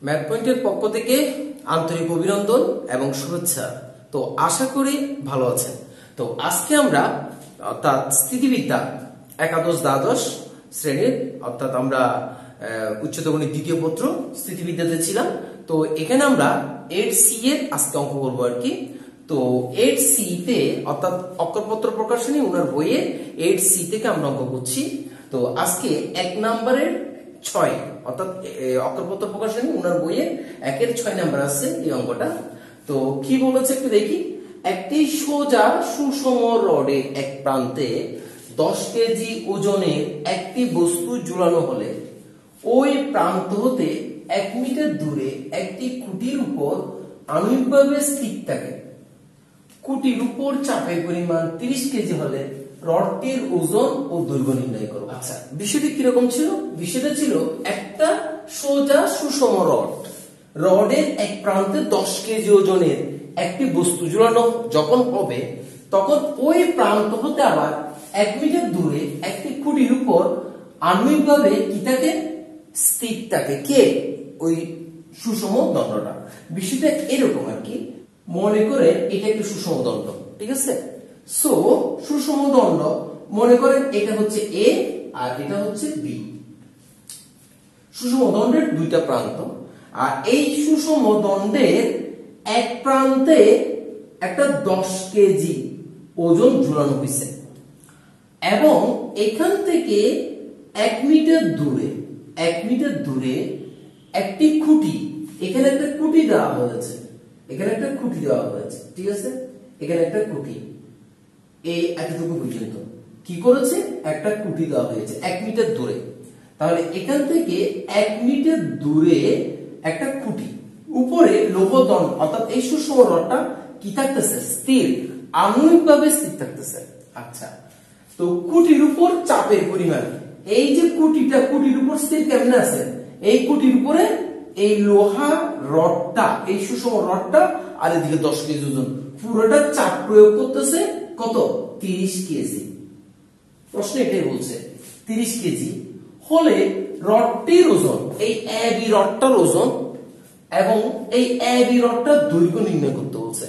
Math পয়েন্টের পক্ষ থেকে আন্তরিক অভিনন্দন এবং শুভেচ্ছা। তো আশা করি ভালো আছেন। তো আজকে আমরা অর্থাৎ স্থিতিবিদ্যা একাদশ দ্বাদশ শ্রেণীর অর্থাৎ আমরা উচ্চতর গণিত দ্বিতীয় পত্র স্থিতিবিদ্যাতে ছিলাম। তো এখানে আমরা 8C এর আজকে অঙ্ক করবো আর কি। তো 8C তে অর্থাৎ অক্ষরপত্র প্রকাশনী ওনার বইয়ের 8C থেকে আমরা অঙ্ক করছি। তো আজকে 1 নম্বরের 6 অর্থাৎ অক্ষরপত্র প্রকাশনী ওনার বইয়ের 1-এর 6 নাম্বার আছে এই অঙ্কটা। তো কি বলেছে একটু দেখি। একটি সোজা সুষম রডের এক প্রান্তে 10 কেজি ওজনের একটি বস্তু ঝুলানো হলে ওই প্রান্ত হতে 1 মিটার দূরে একটি খুঁটির উপর আনুবিকভাবে স্থির থাকে। খুঁটির উপর চাপের পরিমাণ 30 কেজি হলে রডটির ওজন ও দৈর্ঘ্য নির্ণয় করো। আচ্ছা, বিষয়টি কিরকম ছিল? বিষয়টা ছিল একটা সোজা সুষম রডের এক প্রান্তে 10 কেজি ওজনের একটি বস্তু ঝুলানো যখন হবে তখন ওই প্রান্ত হতে আবার 1 মিটার দূরে একটি খুঁটির উপর আনুবিকভাবে কি থাকে? স্থির থাকে। কে? ওই সুষম দণ্ডটা। বিষয়টা এরকম আর কি। মনে করে এটা একটি সুষম দণ্ড, ঠিক আছে? সো সুষম দণ্ড মনে করেন এটা হচ্ছে এ আর এটা হচ্ছে বি। সুষম দণ্ডের দুইটা প্রান্ত, আর এই সুষম দণ্ডের এক প্রান্তে একটা 10 কেজি ওজন ঝুলানো হয়েছে এবং এখান থেকে 1 মিটার দূরে একটি খুঁটি, এখানে একটা খুঁটি দেওয়া হয়েছে, ঠিক আছে? এখানে একটা খুঁটি এই এতটুকু পর্যন্ত কি করেছে? একটা খুঁটি দেওয়া হয়েছে 1 মিটার দূরে। তাহলে এখান থেকে 1 মিটার দূরে একটা খুঁটি, উপরে লৌহদণ্ড অর্থাৎ এই সুষম রডটা কি থাকতেছে? স্থির, আনুবিকভাবে স্থির থাকতেছে। আচ্ছা, তো খুঁটির উপর চাপের পরিমাণ, এই যে খুঁটির উপর স্থির কেমনে আছে? এই খুঁটির উপরে এই লোহা রডটা, এই সুষম রডটা আর এদিকে 10 কেজি ওজন, পুরোটা চাপ প্রয়োগ করতেছে কত? 30 কেজি। প্রশ্ন এটাই বলছে 30 কেজি হলে রডটির ওজন, এই এবি রডটার ওজন এবং এই এবি রডটার দৈর্ঘ্য নির্ণয় করতে বলছে।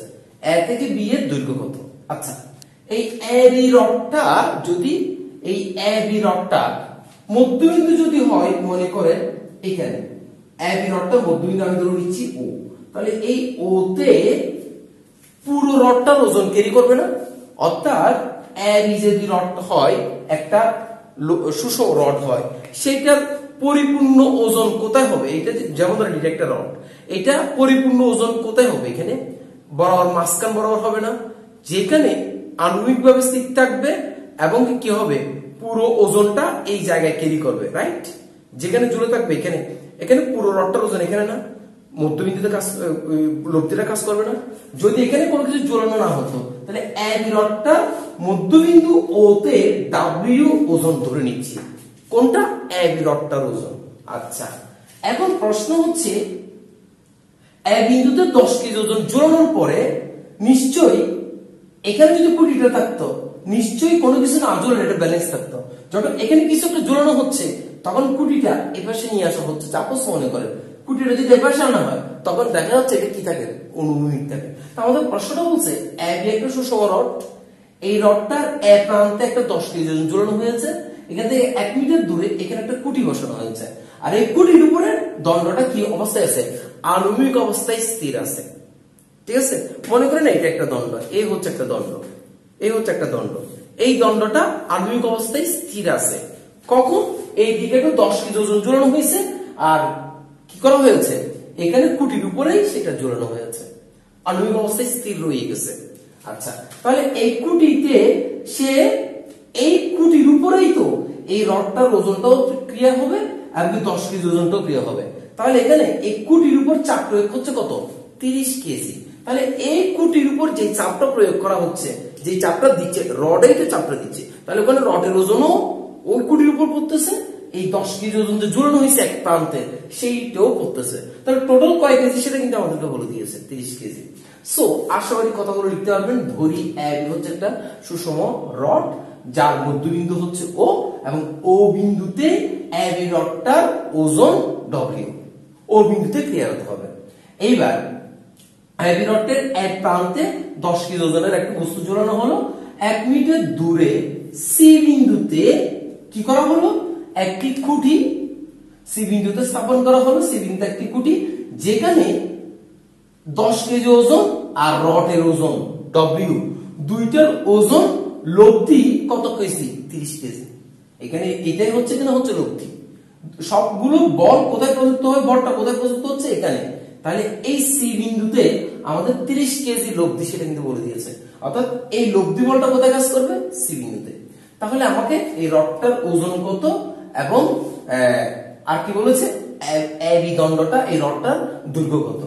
এ থেকে বি এর দৈর্ঘ্য কত? আচ্ছা, এই এবি রডটা যদি এই এবি রডটা মধ্যবিন্দু যদি হয়, মনে করেন এখানে এবি রডটা মধ্যবিন্দু আমি ধরে নিচ্ছি ও, তাহলে এই ও তে পুরো রডটার ওজন ক্যারি করবে না? অর্থাৎ এবি যদি রড হয়, একটা সুষম রড হয়, সেটার পরিপূর্ণ ওজন কোথায় হবে? এটা যেমন ধরেন এটা একটা রড, এটা পরিপূর্ণ ওজন কোথায় হবে? এখানে বরাবর মাঝখান বরাবর হবে না, যেখানে আনুবিকভাবে স্থির থাকবে এবং কি হবে? পুরো ওজনটা এই জায়গায় ক্যারি করবে, রাইট? যেখানে ঝুলে থাকবে এখানে পুরো রডটার ওজন এখানে না, মধ্যবিন্দুতে লব্ধিটা কাজ করবে না। যদি এখানে কোনো কিছু ঝোলানো না হতো তাহলে এবি রডটা মধ্যবিন্দু ও তে ডাব্লিউ ওজন ধরে নিচ্ছি। কোনটা? এবি রডটার ওজন। আচ্ছা, এখন প্রশ্ন হচ্ছে এ বিন্দুতে 10 কেজি ওজন ঝোলানোর পরে নিশ্চয়ই এখানে যদি খুঁটিটা থাকতো, নিশ্চয়ই কোনো কিছু না ঝোলানো, এটা ব্যালেন্স থাকতো। যখন এখানে কিছু একটা ঝোলানো হচ্ছে তখন খুঁটিটা এপাশে নিয়ে আসা হচ্ছে। চাপস মনে করেন খুঁটিটা যদি এপাশে আনা হয় তখন দেখা যাচ্ছে এটা কি থাকে? অনুভূমিক থাকে। আমাদের প্রশ্নটা বলছে এবি একটা সুষম রড, এই রডটার এ প্রান্তে একটা 10 কেজি ওজন ঝোলানো হয়েছে, এখান থেকে 1 মিটার দূরে এখানে একটা খুঁটি বসানো হয়েছে, আর এই খুঁটির উপরে দণ্ডটা কি অবস্থায় আছে? আনুভূমিক অবস্থায় স্থির আছে, ঠিক আছে? মনে করেন এটা একটা দণ্ড, এই হচ্ছে একটা দণ্ড, এই দণ্ডটা আনুভূমিক অবস্থায় স্থির আছে। কখন? এই দিকে একটু 10 কেজি ওজন ঝোলানো হয়েছে আর কি করা হয়েছে? এখানে খুঁটির উপরেই সেটা ঝোলানো হয়েছে, আনুভূমিক অবস্থায় স্থির রয়ে গেছে। আচ্ছা, তাহলে এই খুঁটিতে এই খুঁটির উপরেই তো এই রডটার ওজনটাও ক্রিয়া হবে আর 10 কেজি ওজনটাও ক্রিয়া হবে। তাহলে এখানে এই খুঁটির উপর চাপ প্রয়োগ হচ্ছে কত? 30 কেজি। তাহলে এই খুঁটির উপর যে চাপটা প্রয়োগ করা হচ্ছে, যে চাপটা দিচ্ছে রডেই তো চাপটা দিচ্ছে, তাহলে ওখানে রডের ওজনও ওই খুঁটির উপর পড়তেছে, এই 10 কেজি ওজন যে ঝুলানো হয়েছে এক প্রান্তে সেইটাও পড়তেছে। তাহলে টোটাল কয় কেজি সেটা কিন্তু আমাদেরকে বলে দিয়েছে, 30 কেজি। সো আশাবাদী কথাগুলো লিখতে পারবেন। ধরি এবি হচ্ছে একটা সুষম রড যার মধ্যবিন্দু হচ্ছে ও এবং ও বিন্দুতে এবি রডটার ওজন ডব্লিউ। ও ও বিন্দুতে ক্রিয়া হতে হবে। এইবার এবি রডের এক প্রান্তে 10 কেজি ওজনের একটা বস্তু ঝোলানো হলো, 1 মিটার দূরে সি বিন্দুতে কি করা হলো, একটি খুঁটি সি বিন্দুতে স্থাপন করা হলো। সি বিন্দুতে একটি খুঁটি যেখানে 10 কেজি ওজন আর রডের ওজন ডব্লিউ, দুইটার ওজন লব্ধি কত কেজি, 30 কেজি। এখানে এটাই হচ্ছে কিনা হচ্ছে লব্ধি। সবগুলো বল কোথায় প্রযুক্ত হয়, বলটা কোথায় প্রযুক্ত হচ্ছে, এখানে। তাহলে এই সি বিন্দুতে আমাদের 30 কেজি লব্ধি, সেটা কিন্তু বলে দিয়েছে। অর্থাৎ এই লব্ধি বলটা কোথায় কাজ করবে, সি বিন্দুতে। তাহলে আমাকে এই রডটার ওজন কত এবং আর কি বলেছে, এবি দণ্ডটা, এই রডটার দৈর্ঘ্য কত।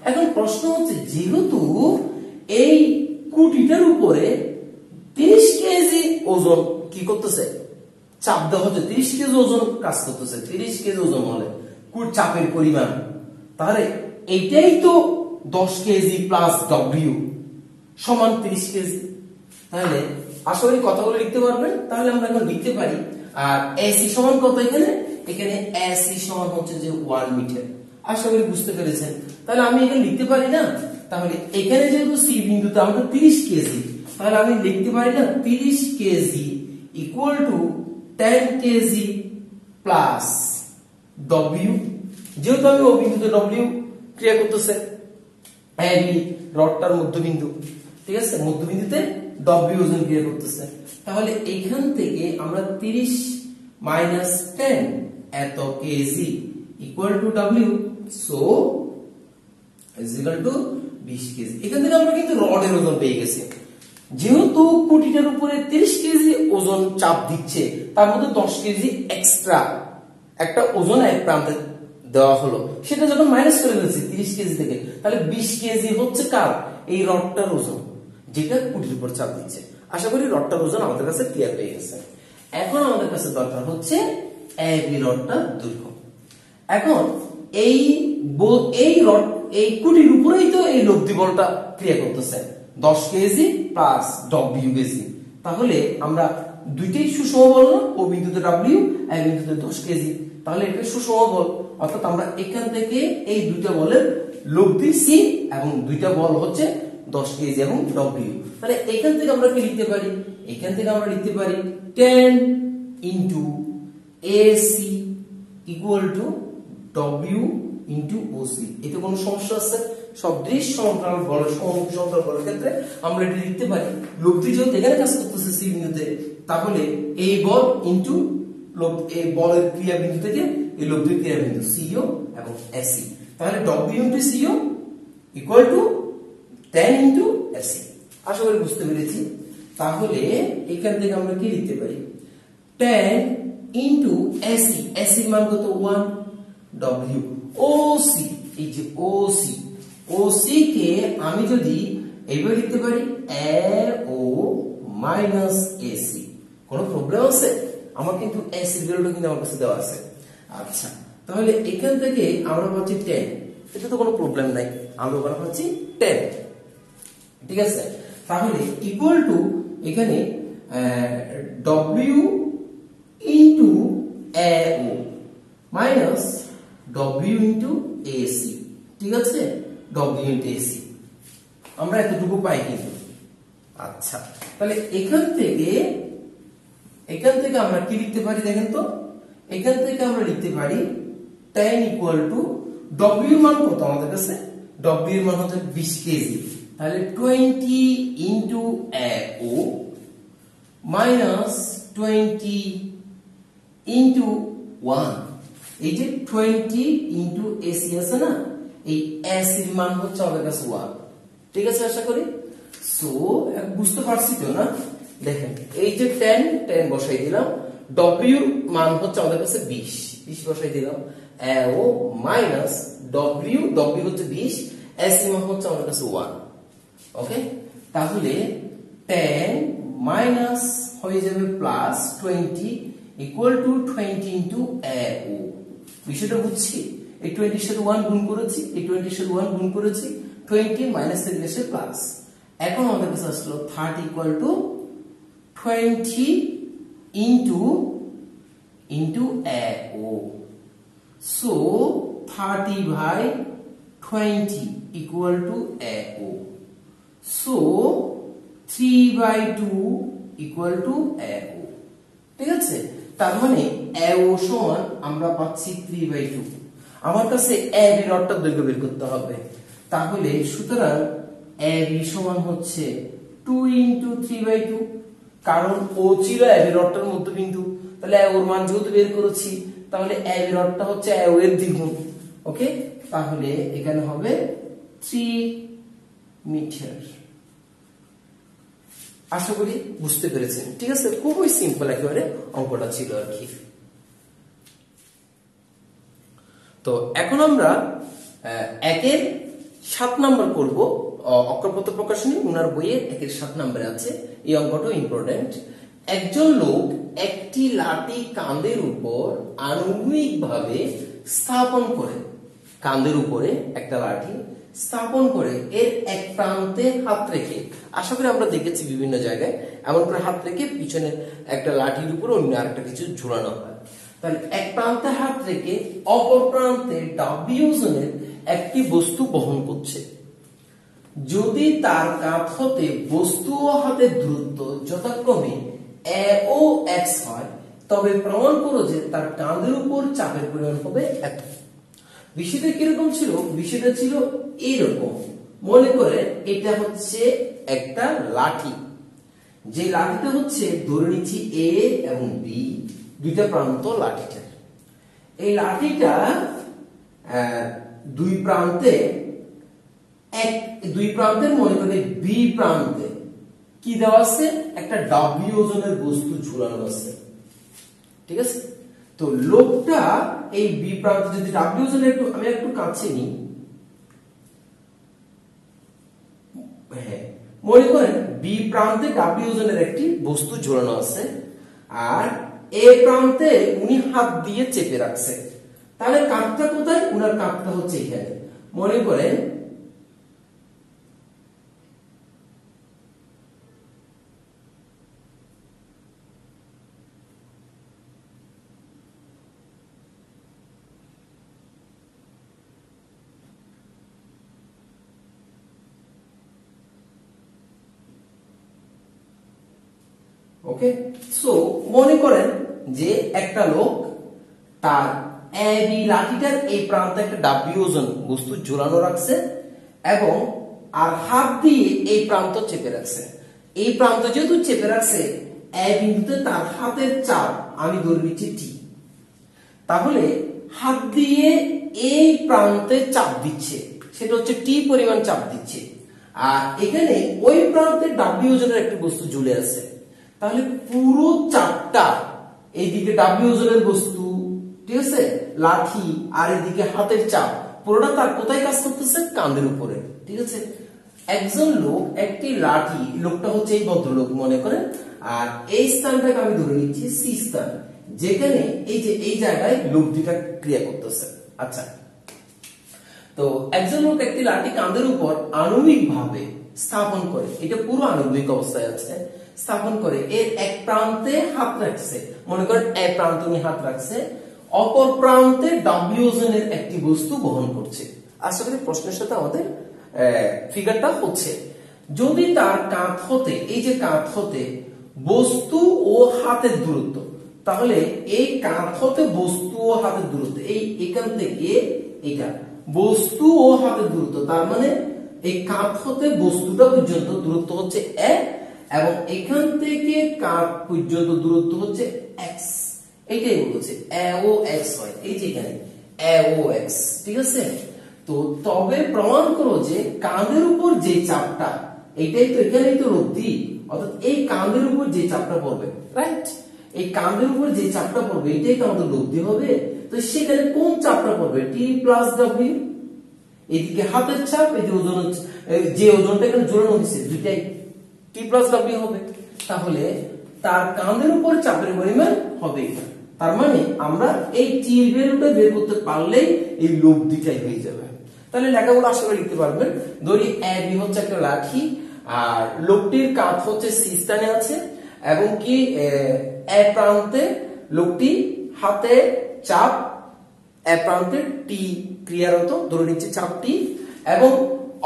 এখন প্রশ্ন হচ্ছে, যেহেতু এই কুটিটার উপরে 30 কেজি ওজন কি করতেছে, চাপ দেওয়া হচ্ছে, 30 কেজি ওজন কাজ করতেছে। 30 কেজি ওজন হলে চাপের পরিমাণ, তাহলে এইটাই তো 10 কেজি প্লাস ডব্লিউ সমান 30 কেজি। তাহলে আশা করি কথাগুলো লিখতে পারবেন। তাহলে আমরা এখন লিখতে পারি, আর এসি সমান কত, এখানে এসি সমান হচ্ছে যে 1 মিটার। আশা করি বুঝতে পেরেছেন। তাহলে আমি এখানে লিখতে পারি না, তাহলে এখানে যেহেতু সি বিন্দুতে আমাদের 30 কেজি, তাহলে আমি লিখতে পারি না 30 KG equal to 10 KG plus W. যেহেতু আমি ও বিন্দুতে ডব্লিউ ক্রিয়া করতেছে, এবি রডটার মধ্যবিন্দু, ঠিক আছে, মধ্যবিন্দুতে ডব্লিউ ওজন ক্রিয়া করতেছে। তাহলে এইখান থেকে আমরা 30 মাইনাস 10 এত KG equal to W, so is equal to 20 KG. এখান থেকে আমরা কিন্তু রডের ওজন পেয়ে গেছি। যেহেতু কুটিটার উপরে 30 কেজি ওজন চাপ দিচ্ছে, তার মধ্যে 10 কেজি এক্সট্রা একটা ওজন এক প্রান্তে দেওয়া হলো, সেটা যখন মাইনাস করে ফেলছি 30 কেজি থেকে, তাহলে 20 কেজি হচ্ছে কার, এই রডটার ওজন, যেটা কুটির উপর চাপ দিচ্ছে। আশা করি রডটার ওজন আমাদের কাছে ক্লিয়ার হয়ে গেছে। এখন আমাদের কাছে দরকার হচ্ছে এবি রডটার দৈর্ঘ্য। এখন এই রড, এই কুটির উপরেই তো এই লব্ধি বলটা ক্রিয়া করতেছে, 10 কেজি প্লাস ডব্লিউ কেজি। তাহলে আমরা দুইটাই সুষম বল না, ও বিন্দুতে ডব্লিউ, এই বিন্দুতে 10 কেজি, তাহলে এটা সুষম বল। অর্থাৎ আমরা এখান থেকে এই দুইটা বলের লব্ধি সি এবং দুইটা বল হচ্ছে 10 কেজি এবং ডব্লিউ। তাহলে এখান থেকে আমরা কি লিখতে পারি, এখান থেকে আমরা লিখতে পারি 10 into AC equal to W into OC. এতে কোনো সমস্যা আছে? সদৃশ সমান্তরাল বলের সমান্তরাল বলের ক্ষেত্রে আমরা এটা লিখতে পারি, লব্ধি যেহেতু এখানে কাজ করতেছে সি বিন্দুতে, তাহলে এই বল ইনটু এই বলের ক্রিয়া বিন্দু থেকে এই লব্ধির ক্রিয়া বিন্দু সিও এবং এসি। তাহলে W into CO equal to 10 into AC. আশা করি বুঝতে পেরেছি। তাহলে এখান থেকে আমরা কি লিখতে পারি, 10 ইনটু এসি, এসির মান কত 1, ডব্লিউ ওসি, এই যে ওসি, ওসি কে আমি যদি এইভাবে লিখতে পারি এ ও মাইনাস এসি, কোনো প্রবলেম আছে? আমার কিন্তু এসি এর ভ্যালুটা কিন্তু আমার কাছে দেওয়া আছে। আচ্ছা, তাহলে এখান থেকে আমরা পাচ্ছি 10, এটা তো কোনো প্রবলেম নাই, আমরা ওখানে পাচ্ছি 10, ঠিক আছে। তাহলে ইকুয়াল টু এখানে W into A O minus W into AC, ঠিক আছে, ডব্লিউ ইনটু এসি আমরা এতটুকু পাই কিন্তু। আচ্ছা, তাহলে এখান থেকে আমরা কি লিখতে পারি দেখেন তো, এখান থেকে আমরা লিখতে পারি 10 ইকুয়াল টু ডব্লিউ মান কত আমাদের কাছে, ডব্লিউ এর মান হচ্ছে 20 কেজি, তাহলে 20 into A O minus 20 into 1, এই যে 20 ইনটু এসি আছে না, এই এসি এর মান হচ্ছে আমাদের কাছে 1, ঠিক আছে। আশা করি সো বুঝতে পারছি তো না? দেখেন এই যে 10 বসাই দিলাম, ডব্লিউ মান হচ্ছে আমাদের কাছে 20 বসাই দিলাম, এ ও মাইনাস ডব্লিউ হচ্ছে 20, এসি মান হচ্ছে আমাদের কাছে 1, ওকে। তাহলে 10 মাইনাস হয়ে যাবে plus 20 equal to 20 into A ও। বিষয়টা বুঝছি? এই 20 এর সাথে 1 গুণ করেছি, এই 20 এর সাথে 1 গুণ করেছি, 20 মাইনাস থেকে এসে প্লাস। এখন আমাদের কাছে আসলো 30 equal to 20 into A O, so 30/20 equal to AO. So 3/2 equal to AO. ঠিক আছে, তার মানে AO সমান আমরা পাচ্ছি 3/2। আমার কাছে AB রডটার দৈর্ঘ্য বের করতে হবে, তাহলে সুতরাং AB সমান হচ্ছে 2 × 3/2, কারণ ও ছিল AB রডটার মধ্যবিন্দু, তাহলে ওর মান যেহেতু বের করেছি তাহলে AB রডটা হচ্ছে AO এর দ্বিগুণ। ওকে, তাহলে এখানে হবে 3 মিটার। আশা করি বুঝতে পেরেছেন। ঠিক আছে, খুবই সিম্পল একেবারে অঙ্কটা ছিল আর কি। তো এখন আমরা একের 7 নাম্বার করব। অক্ষরপত্র প্রকাশনী উনার বইয়ে একের 7 নম্বরে আছে। এই অঙ্কটা ইম্পর্টেন্ট। একজন লোক একটি লাঠি কাঁধের উপর আনুভূমিকভাবে স্থাপন করে, কাঁধের উপরে একটা লাঠি স্থাপন করে এর এক প্রান্তে হাত রেখে, আশা করি আমরা দেখেছি বিভিন্ন জায়গায় এমন করে হাত রেখে পিছনে একটা লাঠির উপর অন্য আরেকটা কিছু ঝুলানো হয়। তাহলে এক প্রান্তে হাত রেখে অপর প্রান্তে W ওজনের একটি বস্তু বহন করছে। যদি তার কাঁধ হতে বস্তু ও হাতের দূরত্ব যথাক্রমে AO x হয়, তবে প্রমাণ করো যে তার কাঁধের উপর চাপের পরিমাণ হবে এত। বিষয়টা কিরকম ছিল? বিষয়টা ছিল এইরকম, মনে করে এটা হচ্ছে একটা লাঠি, যে লাঠিটা হচ্ছে ধরে নিচ্ছি A এবং B দুইটা প্রান্ত লাঠিটার। এই লাঠিটা দুই প্রান্তের মনে করে B প্রান্তে কি দেওয়া আছে? একটা W ওজনের বস্তু ঝুলানো আছে। ঠিক আছে, তো লোকটা এই B প্রান্তে যদি W ওজনের আমি একটু কাছে নিই, হ্যাঁ মনে করেন B প্রান্তে W ওজনের একটি বস্তু ঝুলানো আছে আর A প্রান্তে উনি হাত দিয়ে চেপে রাখছে। তাহলে কাঁধটা কোথায়? উনার কাঁধটা হচ্ছে এখানে। মনে করেন ওকে, সো মনে করেন যে একটা লোক তার AB লাঠিটার এই প্রান্তে একটা W ওজন বস্তু ঝুলানো রাখছে এবং আর হাত দিয়ে এই প্রান্ত চেপে রাখছে। এই প্রান্ত যেহেতু চেপে রাখছে, A বিন্দুতে তার হাতের চাপ আমি ধরে নিচ্ছি T। তাহলে হাত দিয়ে এই প্রান্তে চাপ দিচ্ছে, সেটা হচ্ছে T পরিমাণ চাপ দিচ্ছে, আর এখানে ওই প্রান্তে W ওজনের একটি বস্তু ঝুলে আছে। তাহলে পুরো চাপটা এইদিকে W ওজনের বস্তু, ঠিক আছে, লাঠি, আর এদিকে হাতের চাপ, পুরোটা তার কোথায় কাজ করতেছে? কাঁধের উপরে। ঠিক আছে, একজন লোক একটি লাঠি, লোকটা হচ্ছে এই ভদ্রলোক মনে করেন, আর এই স্থানটাকে আমি ধরে নিচ্ছি C স্থান, যেখানে এই যে এই জায়গায় লোক দুটা ক্রিয়া করতেছে। আচ্ছা, তো একজন লোক একটি লাঠি কাঁধের উপর আণবিক ভাবে স্থাপন করে, এটা পুরো আণবিক অবস্থায় আছে, স্থাপন করে এর এক প্রান্তে হাত রাখছে, মনে করেন এক প্রান্তে উনি হাত রাখছে, অপর প্রান্তে W ওজনের একটি বস্তু বহন করছে। আশা করি প্রশ্নের সাথে আমাদের ফিগারটা হচ্ছে। যদি তার কাঁধ হতে, এই যে কাঁধ হতে বস্তু ও হাতের দূরত্ব, তাহলে এই কাঁধ হতে বস্তু ও হাতের দূরত্ব, এই এখান থেকে এটা বস্তু ও হাতের দূরত্ব, তার মানে এই কাঁধ হতে বস্তুটা পর্যন্ত দূরত্ব হচ্ছে a এবং এখান থেকে কাঁধ পর্যন্ত দূরত্ব হচ্ছে x। এইটাই বলছে AOX হয়, এই যে এখানে AOX। ঠিক আছে, তো তবে প্রমাণ করো যে কাঁধের উপর যে চাপটা, এইটাই তো এখানেই তো লব্ধি, অর্থাৎ এই কাঁধের উপর যে চাপটা পড়বে, রাইট, এই কাঁধের উপর যে চাপটা পড়বে এটাই তো আমাদের লব্ধি হবে। তো সেখানে কোন চাপটা পড়বে? T plus W। এদিকে হাতের চাপ, এই যে ওজন, যে ওজনটা এখানে জোড়ানো হয়েছে দুইটাই T প্লাস W হবে। তাহলে তার কাঁধের উপর চাপের পরিমাণ হবে। তার মানে আমরা এই T এর ভ্যালুটা বের করতে পারলেই এই লব্ধিটাই হয়ে যাবে। তাহলে লেখাগুলো আশা করে লিখতে পারবেন। ধরি AB হচ্ছে একটা লাঠি আর লোকটির কাঁধ হচ্ছে C স্থানে আছে এবং কি A প্রান্তে লোকটি হাতে চাপ এ প্রান্তে টি ক্রিয়ারত, ধরে নিচ্ছে চাপ টি, এবং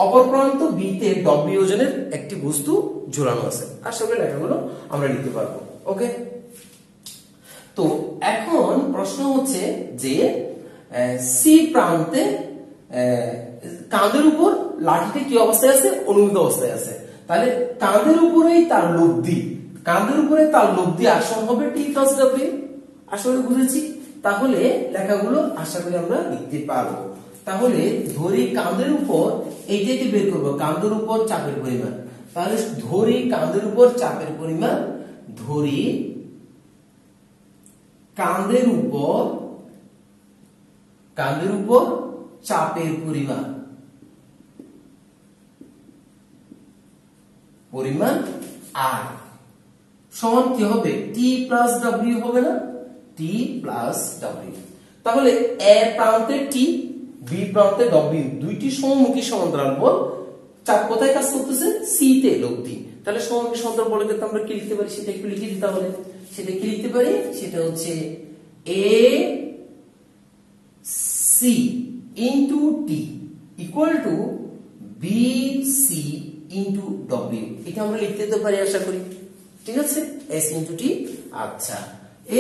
অপর প্রান্ত বি তে ডব্লিউ ওজনের একটি বস্তু ঝুলানো আছে। আশা করি লেখাগুলো আমরা লিখতে পারবো। ওকে, তো এখন প্রশ্ন হচ্ছে যে সি প্রান্তে কাঁধের উপর লাঠিতে কি অবস্থায় আছে? অনুমিত অবস্থায় আছে। তাহলে কাঁধের উপরেই তার লব্ধি, কাঁধের উপরে তার লব্ধি আসন হবে টি প্লাস ডব্লিউ। আশা করি বুঝেছি। তাহলে লেখাগুলো আশা করি আমরা লিখতে পারবো। তাহলে ধরি কাঁধের উপর, এইটাকে বের করবো, কাঁধের উপর চাপের পরিমাণ। তাহলে ধরি কাঁধের উপর চাপের পরিমাণ, ধরি কাঁধের উপর চাপের পরিমাণ আর সমান কি হবে? টি প্লাস ডব্লিউ হবে না? টি প্লাস ডব্লিউ। তাহলে এ প্রান্তে টি, বি প্রান্তে ডব্লিউ, দুইটি সমমুখী সমান্তরাল বল, চাপ কোথায় কাজ করতেছে? সি তে লব্ধি। তাহলে সমমুখী সমান্তরাল বলের ক্ষেত্রে আমরা কি লিখতে পারি? সেটা একটু লিখে দিতে হবে। সেটা কি লিখতে পারি? সেটা হচ্ছে A C into T equal to B C into W. এটা আমরা লিখতে তো পারি আশা করি। ঠিক আছে, এস ইন্টু টি। আচ্ছা,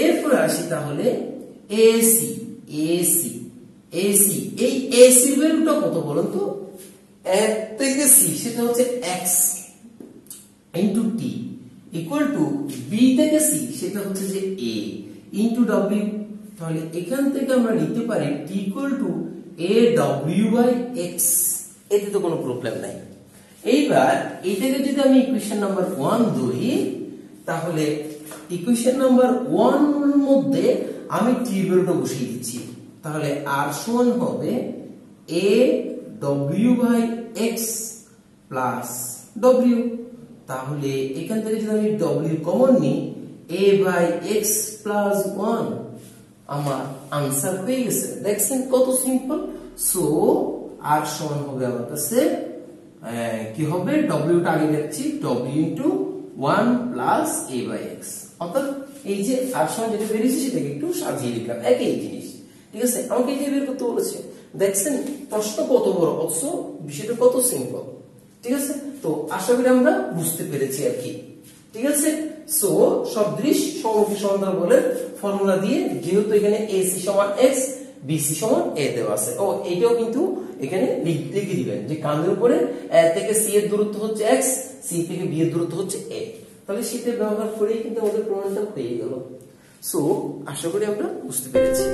এরপরে আসি তাহলে এসি। এসি এসি এই এসি ভ্যালুটা কত বলুন তো? এক থেকে সি সেটা হচ্ছে X into T equal to B থেকে সি সেটা হচ্ছে যে এ ইন্টু ডব্লিউ। তাহলে এখান থেকে আমরা লিখতে পারি T equal to A W by X. এতে তো কোনো প্রবলেম নাই। এইবার এটাকে যদি আমি ইকুয়েশন নাম্বার 1 ধরি, তাহলে ইকুয়েশন নাম্বার 1 এর মধ্যে আমি টি ভ্যালুটা বসিয়ে দিচ্ছি। তাহলে আর সমান হবে A W by X plus W. তাহলে এখান থেকে যদি আমি ডব্লিউ কমন নিই, এ বাই এক্স প্লাস 1, আমার আনসার হয়ে গেছে। দেখছেন কত সিম্পল। সো আর সমান হবে আমার কাছে কি হবে? ডব্লিউটা আগে লিখছি, W into 1 plus A by X. অর্থাৎ এই যে আর সমান যেটা বেরিয়েছে সেটাকে একটু সাজিয়ে লিখলাম, একই জিনিস। ঠিক আছে, আমাকে এই বের করতে বলেছে। দেখছেন প্রশ্ন কত বড়, অথচ বিষয়টা কত সিম্পল। ঠিক আছে, তো আশা করি আমরা বুঝতে পেরেছি আর কি। ঠিক আছে, সো সদৃশ সমমুখী সমান্তরাল বলের ফর্মুলা দিয়ে, যেহেতু এখানে এসি সমান এক্স, বিসি সমান এ দেওয়া আছে, ও এইটাও কিন্তু এখানে লিখে দিবেন যে কাঁধের উপরে এ থেকে সি এর দূরত্ব হচ্ছে এক্স, সি থেকে বি এর দূরত্ব হচ্ছে এ। তাহলে সেটা ব্যবহার করেই কিন্তু আমাদের প্রমাণটা হয়ে গেল। সো আশা করি আমরা বুঝতে পেরেছি।